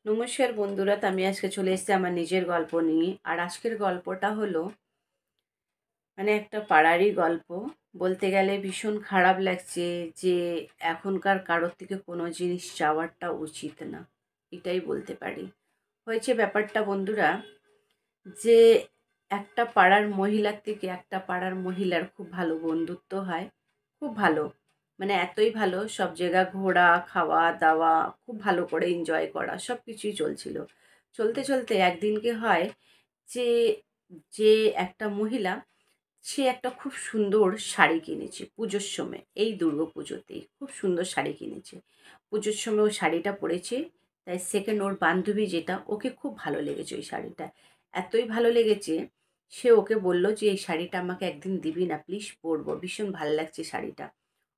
নমস্কার বন্ধুরা, তো আমি আজকে চলে এসেছি আমার নিজের গল্প নিয়ে। আর আজকের গল্পটা হলো একটা পাড়ারই গল্প। বলতে গেলে ভীষণ খারাপ লাগছে যে এখনকার কারোর থেকে কোনো জিনিস চাওয়াটা উচিত না, এটাই বলতে পারি। হয়েছে ব্যাপারটা বন্ধুরা, যে একটা পাড়ার মহিলার থেকে একটা পাড়ার মহিলার খুব ভালো বন্ধুত্ব হয়। খুব ভালো, এতই ভালো, সব জায়গা ঘোরা, খাওয়া দাওয়া, খুব ভালো করে এনজয় করা, সব কিছুই চলছিল। চলতে চলতে একদিনকে হয় যে যে একটা মহিলা, সে একটা খুব সুন্দর শাড়ি কিনেছে পুজোর সময়। এই দুর্গা পুজোতেই খুব সুন্দর শাড়ি কিনেছে। পুজোর সময় ও শাড়িটা পরেছে। তাই সেকেন্ড ওর বান্ধবী যেটা, ওকে খুব ভালো লেগেছে ওই শাড়িটা। এতই ভালো লেগেছে, সে ওকে বলল যে এই শাড়িটা আমাকে একদিন দিবি না প্লিজ, পরবো, ভীষণ ভালো লাগছে শাড়িটা।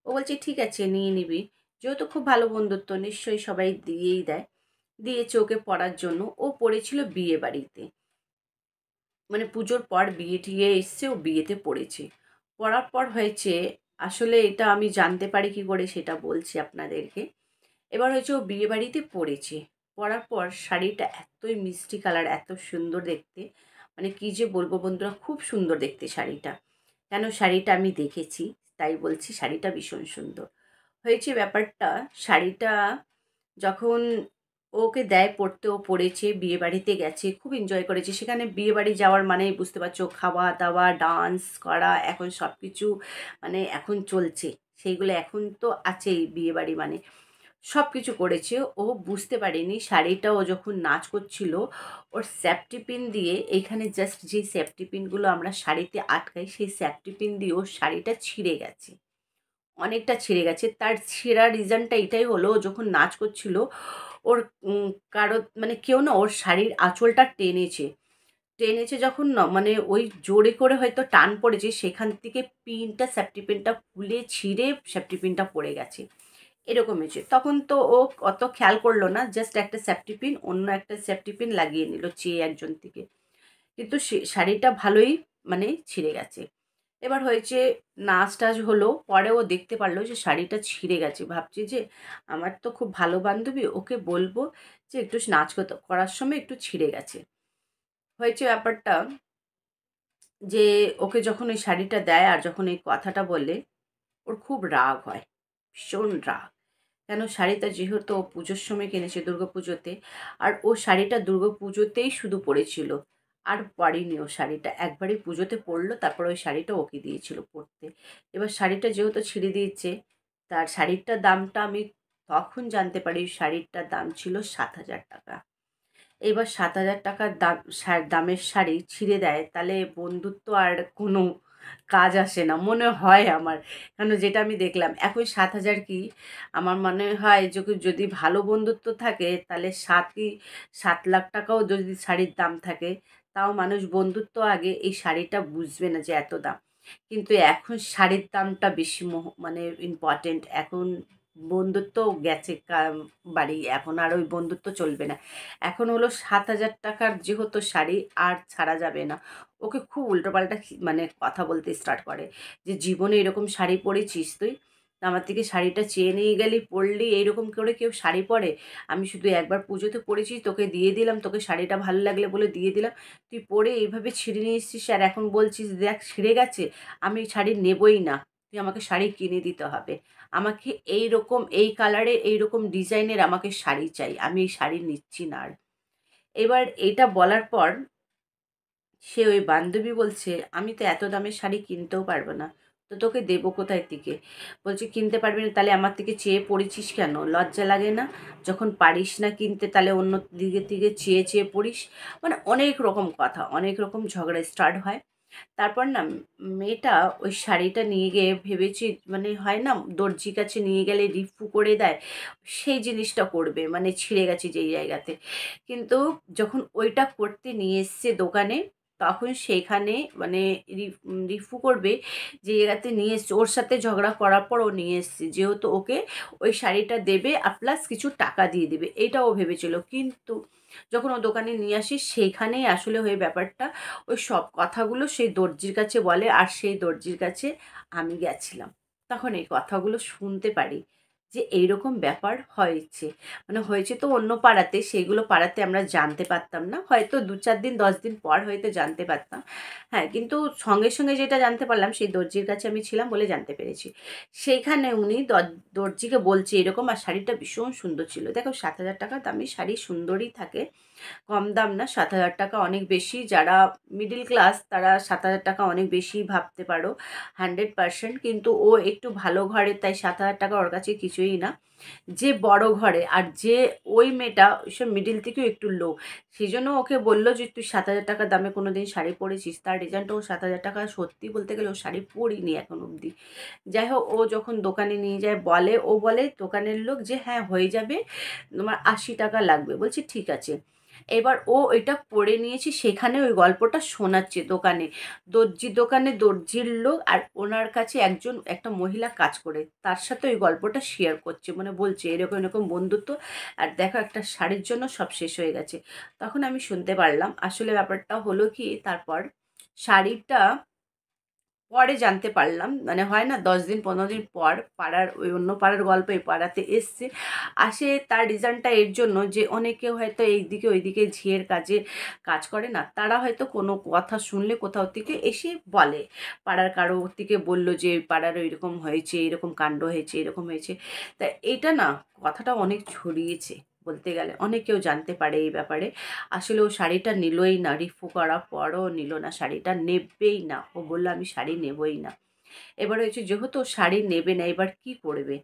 ও বলছে ঠিক আছে নিয়ে নিবি। যেহেতু খুব ভালো বন্ধুত্ব, নিশ্চয়ই সবাই দিয়েই দেয়। দিয়েছে ওকে পরার জন্য। ও পড়েছিল বিয়ে বাড়িতে, পুজোর পর বিয়ে টিয়ে এসছে, ও বিয়েতে পড়েছে। পড়ার পর হয়েছে, আসলে এটা আমি জানতে পারি কি করে সেটা বলছি আপনাদেরকে। এবার হয়েছে ও বিয়ে বাড়িতে পড়েছে। পরার পর শাড়িটা এতই মিষ্টি কালার, এত সুন্দর দেখতে, কি যে বলবো বন্ধুরা, খুব সুন্দর দেখতে শাড়িটা। কেন, শাড়িটা আমি দেখেছি, তাই বলছি শাড়িটা ভীষণ সুন্দর হয়েছে। ব্যাপারটা, শাড়িটা যখন ওকে দেয় পড়তে, ও পড়েছে, বিয়ে বাড়িতে গেছে, খুব এনজয় করেছে। সেখানে বিয়ে বাড়ি যাওয়ার মানেই বুঝতে পারছো, খাওয়া দাওয়া, ডান্স করা, এখন সব কিছু এখন চলছে। সেইগুলো এখন তো আছেই, বিয়ে বাড়ি সব কিছু করেছে। ও বুঝতে পারেনি শাড়িটা, ও যখন নাচ করছিল, ওর সেফটি পিন দিয়ে, এইখানে জাস্ট যে সেফটি পিনগুলো আমরা শাড়িতে আটকাই, সেই সেফটি পিন দিয়ে ওর শাড়িটা ছিঁড়ে গেছে, অনেকটা ছিঁড়ে গেছে। তার ছেঁড়ার রিজনটা এটাই হলো, ও যখন নাচ করছিল, ওর কারো কেউ না ওর শাড়ির আঁচলটা টেনেছে। টেনেছে যখন না, ওই জোরে করে হয়তো টান পড়েছে, সেখান থেকে পিনটা, সেফটি পিনটা খুলে ছিঁড়ে সেফটি পিনটা পড়ে গেছে। এরকম হয়েছে। তখন তো ও অত খেয়াল করলো না, জাস্ট একটা সেফটি পিন অন্য একটা সেফটি পিন লাগিয়ে নিল চেয়ে একজন থেকে। কিন্তু সে শাড়িটা ভালোই ছিঁড়ে গেছে। এবার হয়েছে, নাচ টাচ হলো, পরে ও দেখতে পারলো যে শাড়িটা ছিঁড়ে গেছে। ভাবছি যে আমার তো খুব ভালো বান্ধবী, ওকে বলবো যে একটু নাচ করার সময় একটু ছিঁড়ে গেছে। হয়েছে ব্যাপারটা যে ওকে যখন ওই শাড়িটা দেয় আর যখন এই কথাটা বলে, ওর খুব রাগ হয়, ভীষণ রাগ। কেন, শাড়িটা যেহেতু ও পুজোর সময় কিনেছে দুর্গা পুজোতে, আর ও শাড়িটা দুর্গা পুজোতেই শুধু পরেছিল, আর পরেনি। ও শাড়িটা একবারই পুজোতে পরলো, তারপর ওই শাড়িটা ওকে দিয়েছিল পরতে। এবার শাড়িটা যেহেতু ছিঁড়ে দিয়েছে, তার শাড়িটার দামটা আমি তখন জানতে পারি, শাড়িটার দাম ছিল 7,000 টাকা। এবার 7,000 টাকার দামের শাড়ি ছিঁড়ে দেয়, তাহলে বন্ধুত্ব আর কোনো কাজ আসে না মনে হয় আমার। কেন, যেটা আমি দেখলাম এখন 7,000 কি, আমার মনে হয় যদি ভালো বন্ধুত্ব থাকে, তাহলে 7 লাখ টাকাও যদি শাড়ির দাম থাকে, তাও মানুষ বন্ধুত্ব আগে এই শাড়িটা বুঝবে না যে এত দাম। কিন্তু এখন শাড়ির দামটা বেশি ইম্পর্টেন্ট। এখন বন্ধুত্ব গেছে বাড়ি, এখন আর ওই বন্ধুত্ব চলবে না। এখন হলো 7,000 টাকার যেহেতু শাড়ি আর ছাড়া যাবে না। ওকে খুব উল্টোপাল্টা কথা বলতে স্টার্ট করে, যে জীবনে এরকম শাড়ি পরেছিস তুই? আমার থেকে শাড়িটা চেয়ে নিয়ে গেলি, পরলি, এইরকম করে কেউ শাড়ি পরে? আমি শুধু একবার পুজোতে পরেছি, তোকে দিয়ে দিলাম, তোকে শাড়িটা ভালো লাগলে বলে দিয়ে দিলাম, তুই পরে এইভাবে ছিঁড়ে নিয়ে এসছিস, আর এখন বলছিস দেখ ছিঁড়ে গেছে, আমি শাড়ি নেবই না, তুই আমাকে শাড়ি কিনে দিতে হবে। আমাকে এই রকম, এই কালারে, এই রকম ডিজাইনের আমাকে শাড়ি চাই, আমি এই শাড়ি নিচ্ছি না আর। এবার এটা বলার পর সে ওই বান্ধবী বলছে, আমি তো এত দামের শাড়ি কিনতেও পারবো না, তো তোকে দেবো কোথায় থেকে? বলছে কিনতে পারবি না, তাহলে আমার থেকে চেয়ে পড়েছিস কেন? লজ্জা লাগে না? যখন পারিস না কিনতে, তাহলে অন্য দিকে থেকে চেয়ে চেয়ে পড়িস। অনেক রকম কথা, অনেক রকম ঝগড়া স্টার্ট হয়। তারপর না, মেয়েটা ওই শাড়িটা নিয়ে গিয়ে ভেবেছি, হয় না দর্জির কাছে নিয়ে গেলে রিফু করে দেয়, সেই জিনিসটা করবে, ছিঁড়ে গেছে যেই জায়গাতে। কিন্তু যখন ওইটা করতে নিয়ে এসছে দোকানে, তখন সেইখানে রিফু করবে যে জায়গাতে নিয়ে এসছে, ওর সাথে ঝগড়া করার পর ও নিয়ে এসছে, যেহেতু ওকে ওই শাড়িটা দেবে আর প্লাস কিছু টাকা দিয়ে দেবে, এইটা ও ভেবেছিল। কিন্তু যখন ও দোকানে নিয়ে আসি, সেইখানেই আসলে হয়ে ব্যাপারটা, ওই সব কথাগুলো সেই দর্জির কাছে বলে, আর সেই দর্জির কাছে আমি গেছিলাম। তখন এই কথাগুলো শুনতে পারি যে এইরকম ব্যাপার হয়েছে, মানে হয়েছে তো অন্য পাড়াতে, সেইগুলো পাড়াতে আমরা জানতে পারতাম না, হয়তো 2-4 দিন 10 দিন পর হয়তো জানতে পারতাম। হ্যাঁ, কিন্তু সঙ্গে সঙ্গে যেটা জানতে পারলাম সেই দর্জির কাছে আমি ছিলাম বলে জানতে পেরেছি। সেইখানে উনি দর্জিকে বলছে এরকম, আর শাড়িটা ভীষণ সুন্দর ছিল। দেখো 7,000 টাকা দামি শাড়ি সুন্দরই থাকে, কম দাম না। 7,000 টাকা অনেক বেশি, যারা মিডিল ক্লাস তারা 7,000 টাকা অনেক বেশি ভাবতে পারো 100%, কিন্তু ও একটু ভালো ঘরে, তাই 7,000 টাকা ওর কাছে কিছুই না। যে বড় ঘরে আর যে ওই মেয়েটা সে মিডিল থেকেও একটু লো, সেই জন্য ওকে বললো যে তুই 7,000 টাকা দামে কোনো দিন শাড়ি পরেছিস, তার রিজনটা ও 7,000 টাকা সত্যি বলতে গেলে ও শাড়ি পরিনি এখন অবধি। যাই হোক, ও যখন দোকানে নিয়ে যায় বলে দোকানের লোক যে হ্যাঁ হয়ে যাবে, তোমার 80 টাকা লাগবে। বলছি ঠিক আছে। এবার ও এটা পড়ে নিয়েছে, সেখানে ওই গল্পটা শোনাচ্ছে দোকানে, দোকানে দর্জির লোক আর ওনার কাছে একটা মহিলা কাজ করে, তার সাথে ওই গল্পটা শেয়ার করছে, মানে বলছে এরকম এরকম বন্ধুত্ব, আর দেখো একটা শাড়ির জন্য সব শেষ হয়ে গেছে। তখন আমি শুনতে পারলাম আসলে ব্যাপারটা হলো কি, তারপর শাড়িটা পরে জানতে পারলাম, মানে হয় না 10 দিন 15 দিন পর পাড়ার ওই অন্য পাড়ার গল্প এই পাড়াতে এসছে, আসে তার রিজনটা এর জন্য যে অনেকে হয়তো এইদিকে ওইদিকে ঝিয়ের কাজ করে না, তারা হয়তো কোনো কথা শুনলে কোথাও থেকে এসে বলে, পাড়ার কারো থেকে বলল যে পাড়ার ওইরকম হয়েছে, এরকম কাণ্ড হয়েছে, এরকম হয়েছে। তা এইটা না, কথাটা অনেক ছড়িয়েছে, বলতে গেলে অনেকেও জানতে পারে এই ব্যাপারে। আসলে ও শাড়িটা নিলই না, রিফু করার পরও নিল না, শাড়িটা নেবেই না, ও বললো আমি শাড়ি নেবই না। এবার হয়েছে যেহেতু ও শাড়ি নেবে না, এবার কি করবে,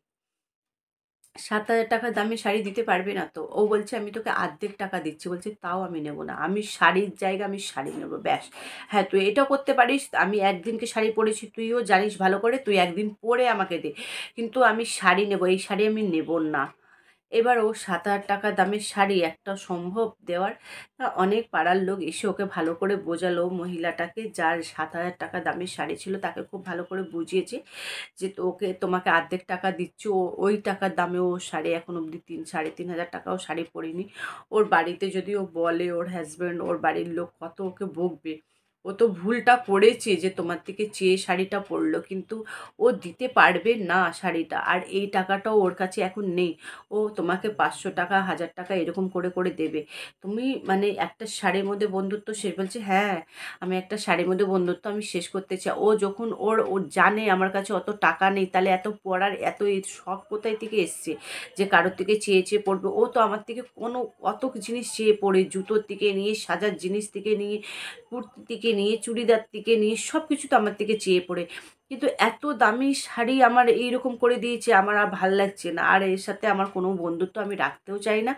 7,000 টাকা দামে শাড়ি দিতে পারবে না, তো ও বলছে আমি তোকে অর্ধেক টাকা দিচ্ছি। বলছে তাও আমি নেবো না, আমি শাড়ির জায়গা আমি শাড়ি নেবো ব্যাস। হ্যাঁ তুই এটাও করতে পারিস, আমি একদিনকে শাড়ি পরেছি তুইও জানিস ভালো করে, তুই একদিন পরে আমাকে দে, কিন্তু আমি শাড়ি নেবো, এই শাড়ি আমি নেবো না। এবার ও 7,000 টাকা দামের শাড়ি একটা সম্ভব দেওয়ার? অনেক পাড়ার লোক এসে ওকে ভালো করে বোঝালো, মহিলাটাকে যার 7,000 টাকা দামের শাড়ি ছিল তাকে খুব ভালো করে বুঝিয়েছে যে তোমাকে অর্ধেক টাকা দিচ্ছ, ওই টাকার দামে ও শাড়ি এখন অবধি 3,000-3,500 টাকাও শাড়ি পরেনি। ওর বাড়িতে যদি ও বলে, ওর হাজব্যান্ড ওর বাড়ির লোক কত ওকে বকবে, ও তো ভুলটা করেছে যে তোমার থেকে চেয়ে শাড়িটা পরলো, কিন্তু ও দিতে পারবে না শাড়িটা, আর এই টাকাটাও ওর কাছে এখন নেই। ও তোমাকে 500 টাকা 1,000 টাকা এরকম করে করে দেবে। তুমি মানে একটা শাড়ির মধ্যে বন্ধুত্ব শেষ, বলছে হ্যাঁ আমি একটা শাড়ির মধ্যে বন্ধুত্ব আমি শেষ করতে চাই। ও যখন ও জানে আমার কাছে অত টাকা নেই, তাহলে এত পড়ার এত এই শখ কোথায় থেকে এসছে যে কারোর থেকে চেয়ে চেয়ে পড়বে? ও তো আমার থেকে কত জিনিস চেয়ে পড়ে, জুতোর থেকে নিয়ে সাজার জিনিস থেকে নিয়ে কুর্তি থেকে নিয়ে চুড়িদার থেকে নিয়ে সব কিছু তো আমার থেকে চেয়ে পড়ে, কিন্তু এত দামি শাড়ি আমার এইরকম করে দিয়েছে, আমার আর ভাল লাগছে না, আর এর সাথে আমার কোনো বন্ধুত্ব আমি রাখতেও চাই না,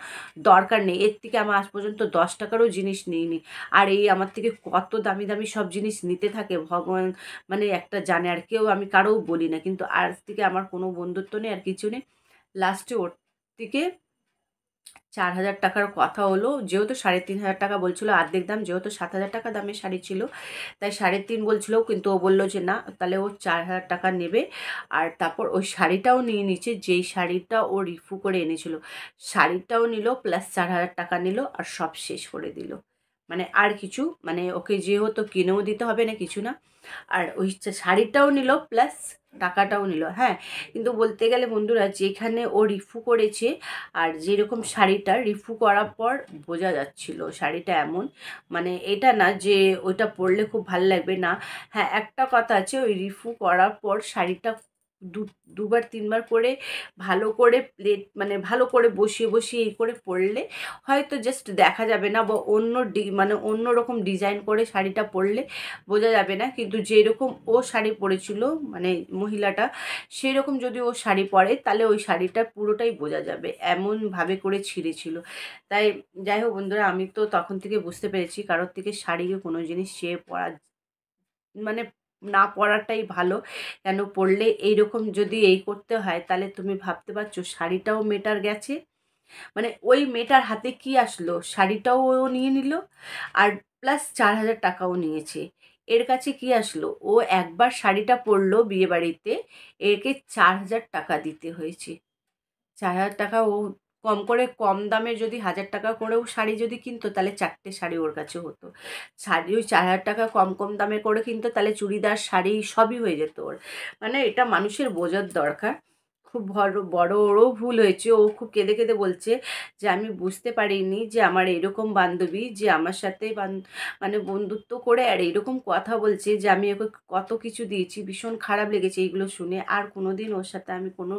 দরকার নেই। এর থেকে আমার আজ পর্যন্ত 10 টাকারও জিনিস নিইনি, আর এই আমার থেকে কত দামি দামি সব জিনিস নিতে থাকে ভগবান মানে একটা জানে, আর কেউ আমি কারোও বলি না, কিন্তু আজ থেকে আমার কোনো বন্ধুত্ব নেই আর কিছু নেই। লাস্টে ওর থেকে 4,000 টাকার কথা হলো, যেহেতু 3,500 টাকা বলছিল অর্ধেক দাম, যেহেতু 7,000 টাকা দামের শাড়ি ছিল তাই 3.5 বলছিল, কিন্তু ও বললো যে না তাহলে ও 4,000 টাকা নেবে। আর তারপর ওই শাড়িটাও নিয়ে নিচ্ছে, যেই শাড়িটা ও রিফু করে এনেছিল, শাড়িটাও নিল প্লাস 4,000 টাকা নিল, আর সব শেষ করে দিল। মানে আর কিছু মানে ওকে যেহেতু কিনেও দিতে হবে না কিছু না, আর ওই শাড়িটাও নিল প্লাস টাকাটাও নিল। হ্যাঁ, কিন্তু বলতে গেলে বন্ধুরা, যেখানে ও রিফু করেছে আর যেরকম শাড়িটা রিফু করার পর বোঝা যাচ্ছিল শাড়িটা এমন, মানে এটা না যে ওইটা পরলে খুব ভালো লাগবে না। হ্যাঁ একটা কথা আছে, ওই রিফু করার পর শাড়িটা দুবার তিনবার করে ভালো করে মানে ভালো করে বসিয়ে বসিয়ে এই করে পরলে হয়তো জাস্ট দেখা যাবে না, বা মানে অন্য রকম ডিজাইন করে শাড়িটা পরলে বোঝা যাবে না, কিন্তু যেরকম ও শাড়ি পরেছিল মানে মহিলাটা, সেরকম যদি ও শাড়ি পরে তাহলে ওই শাড়িটা পুরোটাই বোঝা যাবে, এমনভাবে করে ছিঁড়েছিল। তাই যাই হোক বন্ধুরা, আমি তো তখন থেকে বুঝতে পেরেছি কারোর থেকে শাড়িকে কোনো জিনিস চেয়ে পরা মানে না পরাটাই ভালো। কেন পরলে এইরকম যদি এই করতে হয়, তাহলে তুমি ভাবতে পারছো শাড়িটাও মেটার গেছে, মানে ওই মেয়েটার হাতে কি আসলো, শাড়িটাও ও নিয়ে নিল আর প্লাস 4,000 টাকাও নিয়েছে। এর কাছে কি আসলো, ও একবার শাড়িটা পরলো বিয়ে বাড়িতে, একে 4,000 টাকা দিতে হয়েছে। 4,000 টাকা ও কম করে, কম দামে যদি 1,000 টাকা করেও শাড়ি যদি কিনতো, তাহলে 4টে শাড়ি ওর কাছে হতো। শাড়ি ওই 4,000 টাকা কম কম দামে করে কিনতো, তাহলে চুড়িদার শাড়ি সবই হয়ে যেত ওর। মানে এটা মানুষের বোঝার দরকার। খুব বড় বড় ওরও ভুল হয়েছে। ও খুব কেঁদে কেঁদে বলছে যে আমি বুঝতে পারিনি যে আমার এরকম বান্ধবী যে আমার সাথে মানে বন্ধুত্ব করে আর এরকম কথা বলছে, যে আমি ওকে কত কিছু দিয়েছি। ভীষণ খারাপ লেগেছে এইগুলো শুনে। আর কোনোদিন ওর সাথে আমি কোনো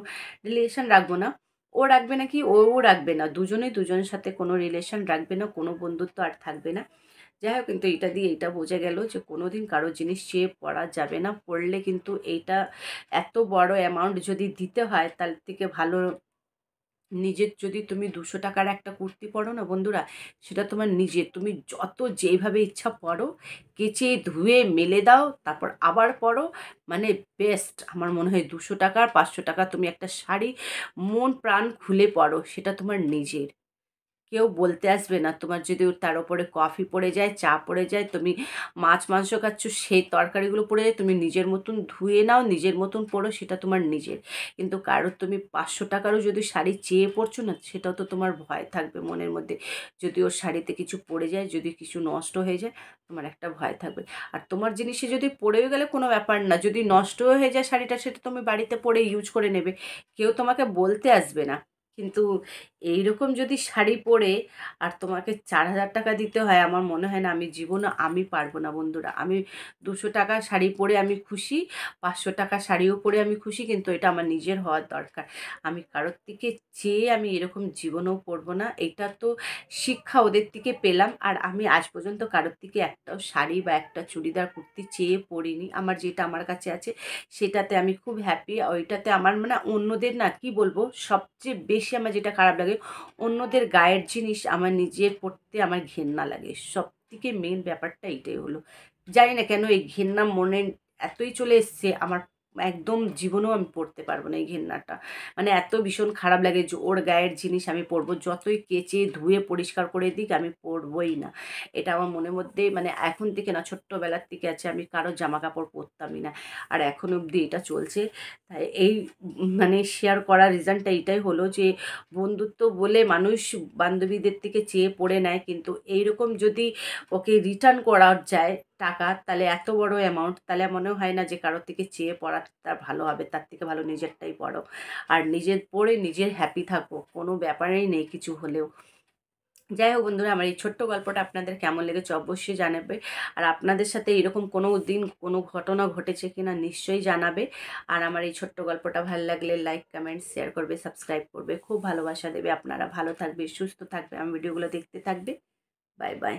রিলেশন রাখবো না। ও রাখবে না কি, ও রাখবে না, দুজনেই দুজনের সাথে কোনো রিলেশন রাখবে না, কোনো বন্ধুত্ব আর থাকবে না। যাই হোক, কিন্তু এইটা দিয়ে এইটা বোঝা গেল যে কোনোদিন কারো জিনিস চেয়ে পড়া যাবে না। পড়লে কিন্তু এইটা এত বড় অ্যামাউন্ট যদি দিতে হয়, তার থেকে ভালো নিজের, যদি তুমি 200 টাকার একটা কুর্তি পরো না বন্ধুরা, সেটা তোমার নিজের, তুমি যত যেইভাবে ইচ্ছা পরো, কেচে ধুয়ে মেলে দাও, তারপর আবার পরো, মানে বেস্ট। আমার মনে হয় 200 টাকা 500 টাকা তুমি একটা শাড়ি মন প্রাণ খুলে পরো, সেটা তোমার নিজের। কেউ বলতে আসবে না। তোমার যদি তার উপরে কফি পড়ে যায়, চা পড়ে যায়, তুমি মাছ মাংস খাচ্ছ, সেই তরকারিগুলো পড়ে যায়, তুমি নিজের মতন ধুয়ে নাও, নিজের মতন পরো, সেটা তোমার নিজের। কিন্তু কারোর তুমি 500 টাকারও যদি শাড়ি চেয়ে পরছো না, সেটাও তো তোমার ভয় থাকবে মনের মধ্যে। যদি ওর শাড়িতে কিছু পড়ে যায়, যদি কিছু নষ্ট হয়ে যায়, তোমার একটা ভয় থাকবে। আর তোমার জিনিসে যদি পড়েও গেলে কোনো ব্যাপার না, যদি নষ্টও হয়ে যায় শাড়িটা, সেটা তুমি বাড়িতে পরে ইউজ করে নেবে, কেউ তোমাকে বলতে আসবে না। কিন্তু এইরকম যদি শাড়ি পরে আর তোমাকে 4,000 টাকা দিতে হয়, আমার মনে হয় না, আমি জীবনে আমি পারবো না বন্ধুরা। আমি 200 টাকার শাড়ি পরে আমি খুশি, 500 টাকার শাড়িও পরে আমি খুশি, কিন্তু এটা আমার নিজের হওয়ার দরকার। আমি কারোর থেকে চেয়ে আমি এরকম জীবনেও পরবো না। এটা তো শিক্ষা ওদের থেকে পেলাম। আর আমি আজ পর্যন্ত কারোর থেকে একটাও শাড়ি বা একটা চুড়িদার কুর্তি চেয়ে পরিনি। আমার যেটা আমার কাছে আছে সেটাতে আমি খুব হ্যাপি। ওইটাতে আমার মানে অন্যদের, না কি বলবো, সবচেয়ে বেশি আমার যেটা খারাপ লাগে, অন্যদের গায়ের জিনিস আমার নিজের পরতে আমার ঘেন্না লাগে। সব থেকে মেন ব্যাপারটা এইটাই হলো। জানি না কেন এই ঘেন্না মনে এতই চলে এসছে, আমার একদম জীবনেও আমি পরতে পারবো না এই ঘেন্নাটা। মানে এত ভীষণ খারাপ লাগে যে ওর গায়ের জিনিস আমি পরবো, যতই কেচে ধুয়ে পরিষ্কার করে দিক, আমি পরবই না। এটা আমার মনের মধ্যে, মানে এখন থেকে না, ছোট্টবেলার থেকে আছে, আমি কারো জামা কাপড় পরতামই না। আর এখন অবধি এটা চলছে। তাই এই মানে শেয়ার করার রিজনটা এটাই হলো যে বন্ধুত্ব বলে মানুষ বান্ধবীদের থেকে চেয়ে পড়ে নেয়, কিন্তু এইরকম যদি ওকে রিটার্ন করা যায় টাকা, তাহলে এত বড় অ্যামাউন্ট, তাহলে মনে হয় না যে কারোর থেকে চেয়ে পড়াটা ভালো হবে। তার থেকে ভালো নিজেরটাই পড়ো, আর নিজের পড়ে নিজের হ্যাপি থাকো, কোনো ব্যাপারেই নেই কিছু হলেও। যাই হোক বন্ধুরা, আমার এই ছোট্ট গল্পটা আপনাদের কেমন লেগেছে অবশ্যই জানাবে। আর আপনাদের সাথে এরকম কোনো দিন কোনো ঘটনা ঘটেছে কিনা নিশ্চয়ই জানাবে। আর আমার এই ছোট্ট গল্পটা ভালো লাগলে লাইক, কমেন্ট, শেয়ার করবে, সাবস্ক্রাইব করবে, খুব ভালোবাসা দেবে। আপনারা ভালো থাকবে, সুস্থ থাকবে, আমার ভিডিওগুলো দেখতে থাকবে। Bye bye.